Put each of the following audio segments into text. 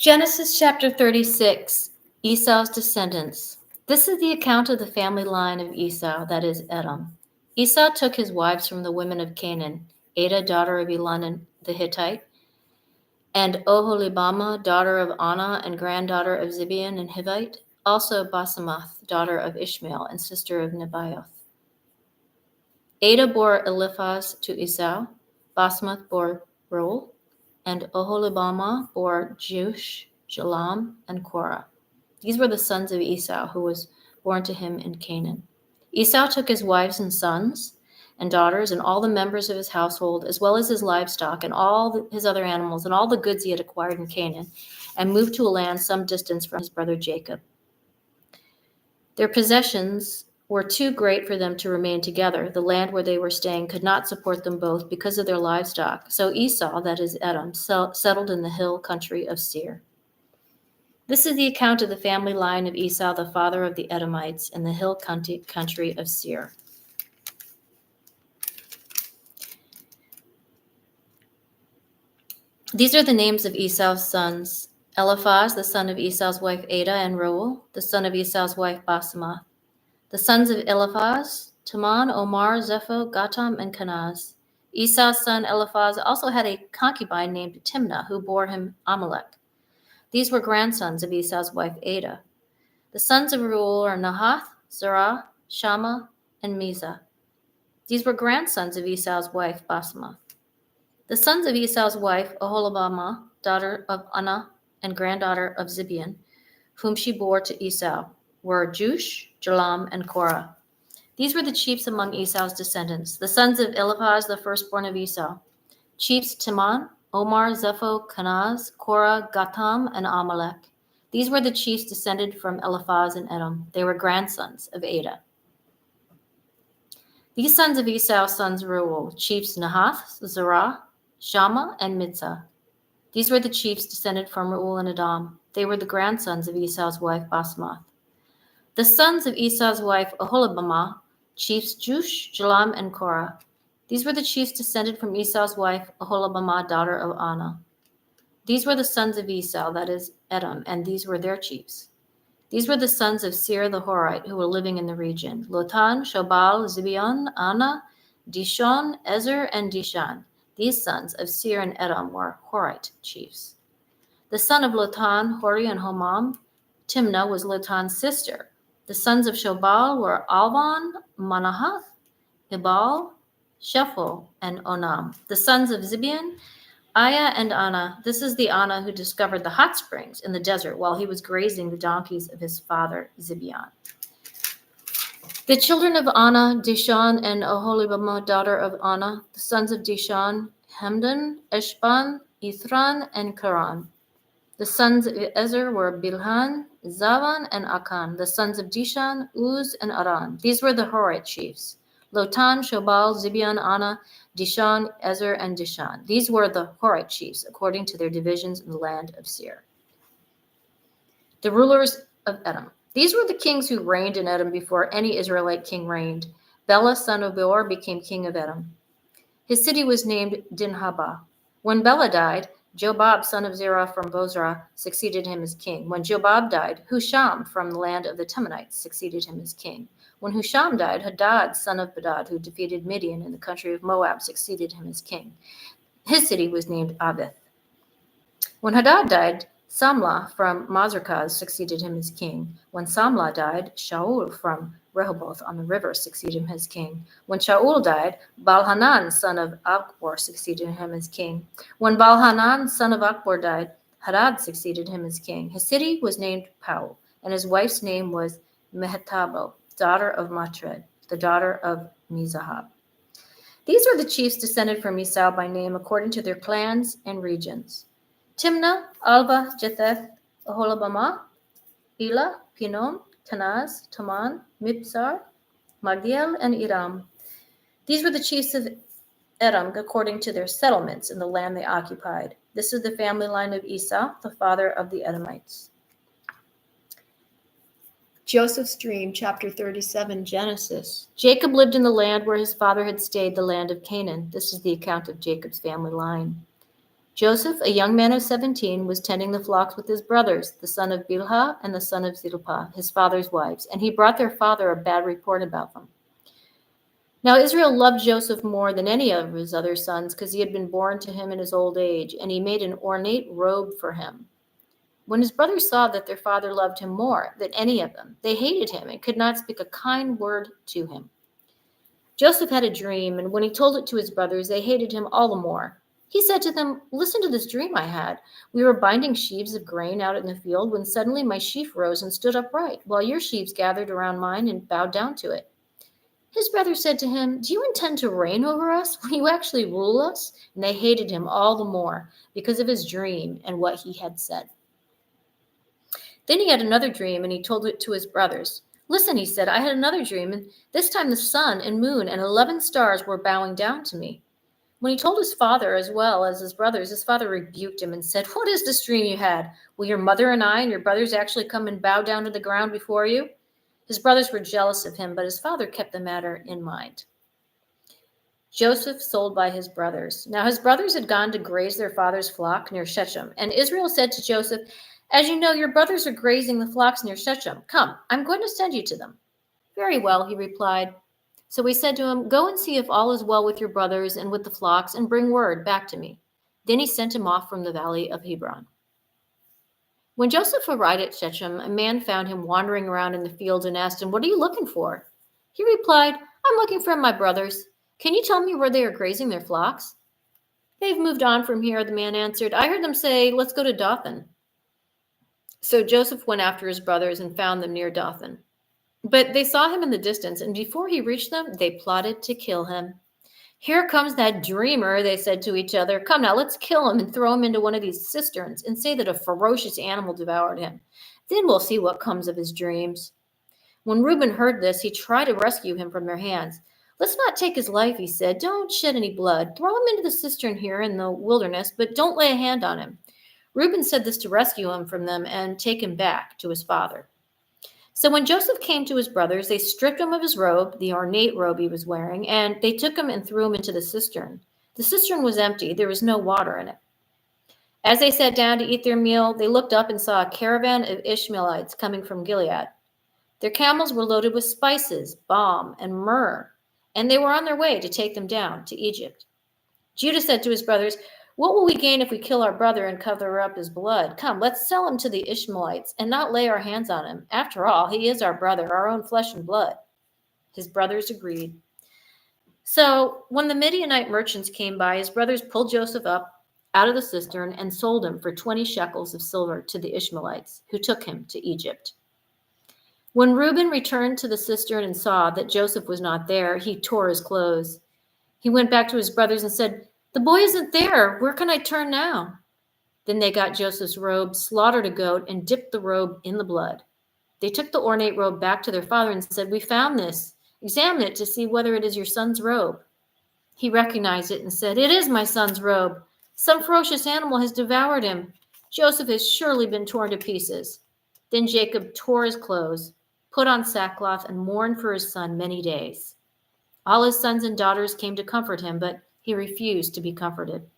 Genesis chapter 36, Esau's descendants. This is the account of the family line of Esau, that is Edom. Esau took his wives from the women of Canaan, Adah, daughter of Elon the Hittite, and Oholibamah, daughter of Anah and granddaughter of Zibeon and Hivite, also Basemath, daughter of Ishmael and sister of Nebaioth. Adah bore Eliphaz to Esau, Basemath bore Reuel, and Oholibamah bore Jeush, Jalam, and Korah. These were the sons of Esau, who was born to him in Canaan. Esau took his wives and sons and daughters and all the members of his household, as well as his livestock and all his other animals and all the goods he had acquired in Canaan, and moved to a land some distance from his brother Jacob. Their possessions were too great for them to remain together. The land where they were staying could not support them both because of their livestock. So Esau, that is Edom, settled in the hill country of Seir. This is the account of the family line of Esau, the father of the Edomites, in the hill country of Seir. These are the names of Esau's sons: Eliphaz, the son of Esau's wife Adah, and Reuel, the son of Esau's wife Basemath. The sons of Eliphaz: Teman, Omar, Zepho, Gatam, and Kenaz. Esau's son Eliphaz also had a concubine named Timnah, who bore him Amalek. These were grandsons of Esau's wife Adah. The sons of Reuel are Nahath, Zerah, Shammah, and Mizah. These were grandsons of Esau's wife Basemath. The sons of Esau's wife Oholibamah, daughter of Anah and granddaughter of Zibeon, whom she bore to Esau, were Jeush, Jalam, and Korah. These were the chiefs among Esau's descendants, the sons of Eliphaz, the firstborn of Esau. Chiefs Teman, Omar, Zepho, Kenaz, Korah, Gatam, and Amalek. These were the chiefs descended from Eliphaz and Edom. They were grandsons of Adah. These sons of Esau's sons Reuel, chiefs Nahath, Zerah, Shammah, and Mitzah. These were the chiefs descended from Reuel and Edom. They were the grandsons of Esau's wife Basemath. The sons of Esau's wife Oholibamah, chiefs Jeush, Jalam, and Korah. These were the chiefs descended from Esau's wife Oholibamah, daughter of Anah. These were the sons of Esau, that is Edom, and these were their chiefs. These were the sons of Seir the Horite, who were living in the region: Lotan, Shobal, Zibeon, Anah, Dishon, Ezer, and Dishan. These sons of Seir and Edom were Horite chiefs. The son of Lotan, Hori, and Homam. Timnah was Lotan's sister. The sons of Shobal were Alvan, Manahath, Ibal, Shephel, and Onam. The sons of Zibeon, Aya and Anah. This is the Anah who discovered the hot springs in the desert while he was grazing the donkeys of his father Zibeon. The children of Anah, Dishon, and Oholibamah, daughter of Anah. The sons of Dishon, Hemdan, Eshban, Ithran, and Karan. The sons of Ezer were Bilhan, Zavan, and Akan. The sons of Dishan, Uz, and Aran. These were the Horite chiefs: Lotan, Shobal, Zibeon, Anah, Dishon, Ezer, and Dishan. These were the Horite chiefs, according to their divisions in the land of Seir. The rulers of Edom. These were the kings who reigned in Edom before any Israelite king reigned. Bela, son of Beor, became king of Edom. His city was named Dinhabah. When Bela died, Jobab, son of Zerah from Bozrah, succeeded him as king. When Jobab died, Husham from the land of the Temanites succeeded him as king. When Husham died, Hadad, son of Bedad, who defeated Midian in the country of Moab, succeeded him as king. His city was named Avith. When Hadad died, Samlah from Mazrakaz succeeded him as king. When Samlah died, Shaul from Rehoboth on the river succeeded him as king. When Shaul died, Baal-Hanan, son of Achbor, succeeded him as king. When Baal-Hanan, son of Achbor, died, Hadad succeeded him as king. His city was named Pau, and his wife's name was Mehetabel, daughter of Matred, the daughter of Mizahab. These are the chiefs descended from Esau by name according to their clans and regions: Timnah, Alva, Jetheth, Oholibamah, Elah, Pinon, Kenaz, Taman, Mibzar, Magdiel, and Iram. These were the chiefs of Edom according to their settlements in the land they occupied. This is the family line of Esau, the father of the Edomites. Joseph's dream, chapter 37, Genesis. Jacob lived in the land where his father had stayed, the land of Canaan. This is the account of Jacob's family line. Joseph, a young man of 17, was tending the flocks with his brothers, the son of Bilhah and the son of Zilpah, his father's wives, and he brought their father a bad report about them. Now Israel loved Joseph more than any of his other sons because he had been born to him in his old age, and he made an ornate robe for him. When his brothers saw that their father loved him more than any of them, they hated him and could not speak a kind word to him. Joseph had a dream, and when he told it to his brothers, they hated him all the more. He said to them, "Listen to this dream I had. We were binding sheaves of grain out in the field when suddenly my sheaf rose and stood upright, while your sheaves gathered around mine and bowed down to it." His brothers said to him, "Do you intend to reign over us? Will you actually rule us?" And they hated him all the more because of his dream and what he had said. Then he had another dream, and he told it to his brothers. "Listen," he said, "I had another dream, and this time the sun and moon and 11 stars were bowing down to me." When he told his father as well as his brothers, his father rebuked him and said, "What is this dream you had? Will your mother and I and your brothers actually come and bow down to the ground before you?" His brothers were jealous of him, but his father kept the matter in mind. Joseph sold by his brothers. Now his brothers had gone to graze their father's flock near Shechem, and Israel said to Joseph, "As you know, your brothers are grazing the flocks near Shechem. Come, I'm going to send you to them." "Very well," he replied. So he said to him, "Go and see if all is well with your brothers and with the flocks, and bring word back to me." Then he sent him off from the valley of Hebron. When Joseph arrived at Shechem, a man found him wandering around in the fields and asked him, "What are you looking for?" He replied, "I'm looking for my brothers. Can you tell me where they are grazing their flocks?" "They've moved on from here," the man answered. "I heard them say, 'Let's go to Dothan.'" So Joseph went after his brothers and found them near Dothan. But they saw him in the distance, and before he reached them, they plotted to kill him. "Here comes that dreamer," they said to each other. "Come now, let's kill him and throw him into one of these cisterns and say that a ferocious animal devoured him. Then we'll see what comes of his dreams." When Reuben heard this, he tried to rescue him from their hands. "Let's not take his life," he said. "Don't shed any blood. Throw him into the cistern here in the wilderness, but don't lay a hand on him." Reuben said this to rescue him from them and take him back to his father. So when Joseph came to his brothers, they stripped him of his robe, the ornate robe he was wearing, and they took him and threw him into the cistern. The cistern was empty. There was no water in it. As they sat down to eat their meal, they looked up and saw a caravan of Ishmaelites coming from Gilead. Their camels were loaded with spices, balm, and myrrh, and they were on their way to take them down to Egypt. Judah said to his brothers, "What will we gain if we kill our brother and cover up his blood? Come, let's sell him to the Ishmaelites and not lay our hands on him. After all, he is our brother, our own flesh and blood." His brothers agreed. So when the Midianite merchants came by, his brothers pulled Joseph up out of the cistern and sold him for 20 shekels of silver to the Ishmaelites, who took him to Egypt. When Reuben returned to the cistern and saw that Joseph was not there, he tore his clothes. He went back to his brothers and said, "The boy isn't there. Where can I turn now?" Then they got Joseph's robe, slaughtered a goat, and dipped the robe in the blood. They took the ornate robe back to their father and said, "We found this. Examine it to see whether it is your son's robe." He recognized it and said, "It is my son's robe. Some ferocious animal has devoured him. Joseph has surely been torn to pieces." Then Jacob tore his clothes, put on sackcloth, and mourned for his son many days. All his sons and daughters came to comfort him, but he refused to be comforted.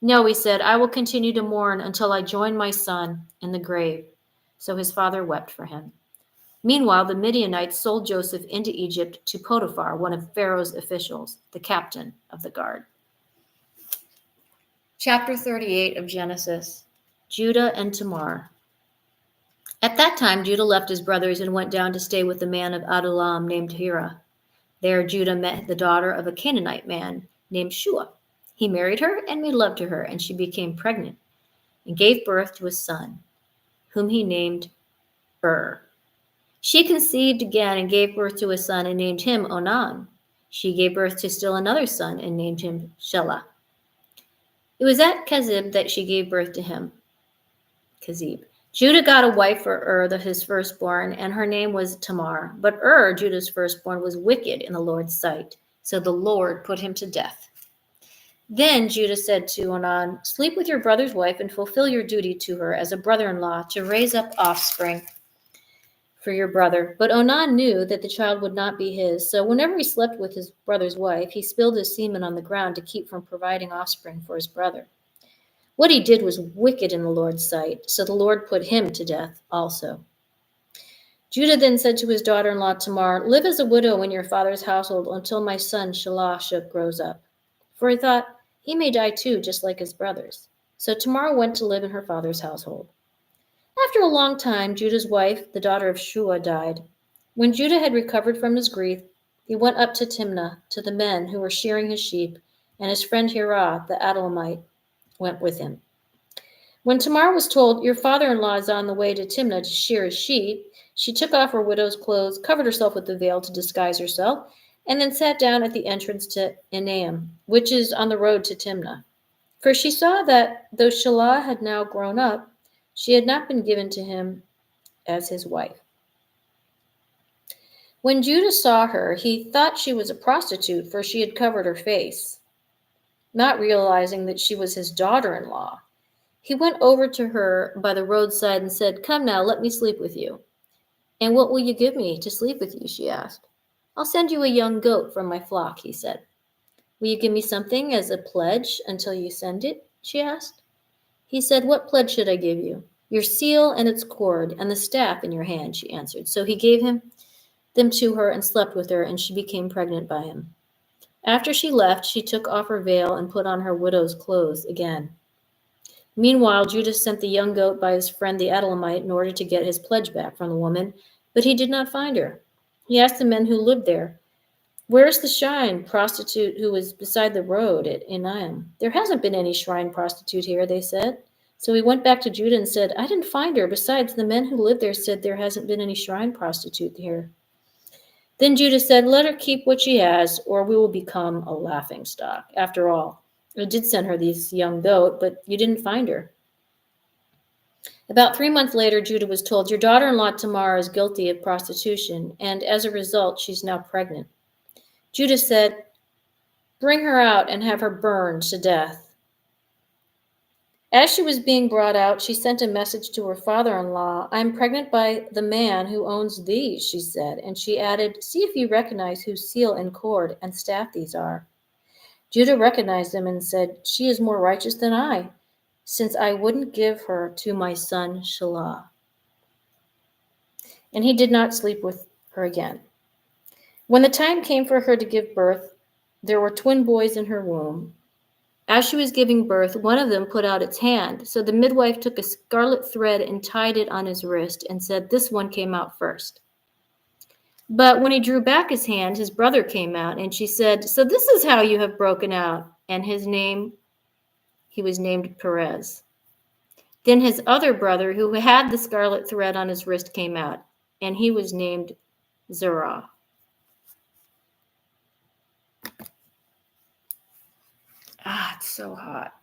"No," he said, "I will continue to mourn until I join my son in the grave." So his father wept for him. Meanwhile, the Midianites sold Joseph into Egypt to Potiphar, one of Pharaoh's officials, the captain of the guard. Chapter 38 of Genesis. Judah and Tamar. At that time, Judah left his brothers and went down to stay with a man of Adullam named Hira. There, Judah met the daughter of a Canaanite man named Shua. He married her and made love to her, and she became pregnant and gave birth to a son, whom he named She conceived again and gave birth to a son and named him Onan. She gave birth to still another son and named him Shelah. It was at Kezib that she gave birth to him. Judah got a wife for his firstborn, and her name was Tamar. But Judah's firstborn, was wicked in the Lord's sight, so the Lord put him to death. Then Judah said to Onan, "Sleep with your brother's wife and fulfill your duty to her as a brother-in-law to raise up offspring for your brother." But Onan knew that the child would not be his, so whenever he slept with his brother's wife, he spilled his semen on the ground to keep from providing offspring for his brother. What he did was wicked in the Lord's sight, so the Lord put him to death also. Judah then said to his daughter-in-law Tamar, "Live as a widow in your father's household until my son Shalashub grows up." For he thought, he may die too, just like his brothers. So Tamar went to live in her father's household. After a long time, Judah's wife, the daughter of Shua, died. When Judah had recovered from his grief, he went up to Timnah to the men who were shearing his sheep, and his friend Hirah, the Adullamite, went with him. When Tamar was told, "Your father-in-law is on the way to Timnah to shear his sheep," she took off her widow's clothes, covered herself with the veil to disguise herself, and then sat down at the entrance to Enaim, which is on the road to Timnah. For she saw that though Shelah had now grown up, she had not been given to him as his wife. When Judah saw her, he thought she was a prostitute, for she had covered her face. Not realizing that she was his daughter-in-law, he went over to her by the roadside and said, "Come now, let me sleep with you." "And what will you give me to sleep with you?" she asked. "I'll send you a young goat from my flock," he said. "Will you give me something as a pledge until you send it?" she asked. He said, "What pledge should I give you?" "Your seal and its cord and the staff in your hand," she answered. So he gave them to her and slept with her, and she became pregnant by him. After she left, she took off her veil and put on her widow's clothes again. Meanwhile, Judah sent the young goat by his friend the Adullamite in order to get his pledge back from the woman, but he did not find her. He asked the men who lived there, "Where is the shrine prostitute who was beside the road at Enaim?" "There hasn't been any shrine prostitute here," they said. So he went back to Judah and said, "I didn't find her. Besides, the men who live there said there hasn't been any shrine prostitute here." Then Judah said, "Let her keep what she has, or we will become a laughingstock. After all, I did send her this young goat, but you didn't find her." About 3 months later, Judah was told, "Your daughter-in-law Tamar is guilty of prostitution, and as a result, she's now pregnant." Judah said, "Bring her out and have her burned to death." As she was being brought out, she sent a message to her father-in-law. "I am pregnant by the man who owns these," she said, and she added, "See if you recognize whose seal and cord and staff these are." Judah recognized them and said, "She is more righteous than I, since I wouldn't give her to my son Shelah." And he did not sleep with her again. When the time came for her to give birth, there were twin boys in her womb. As she was giving birth, one of them put out its hand. So the midwife took a scarlet thread and tied it on his wrist and said, "This one came out first." But when he drew back his hand, his brother came out, and she said, "So this is how you have broken out." And he was named Perez. Then his other brother, who had the scarlet thread on his wrist, came out, and he was named Zerah. It's so hot.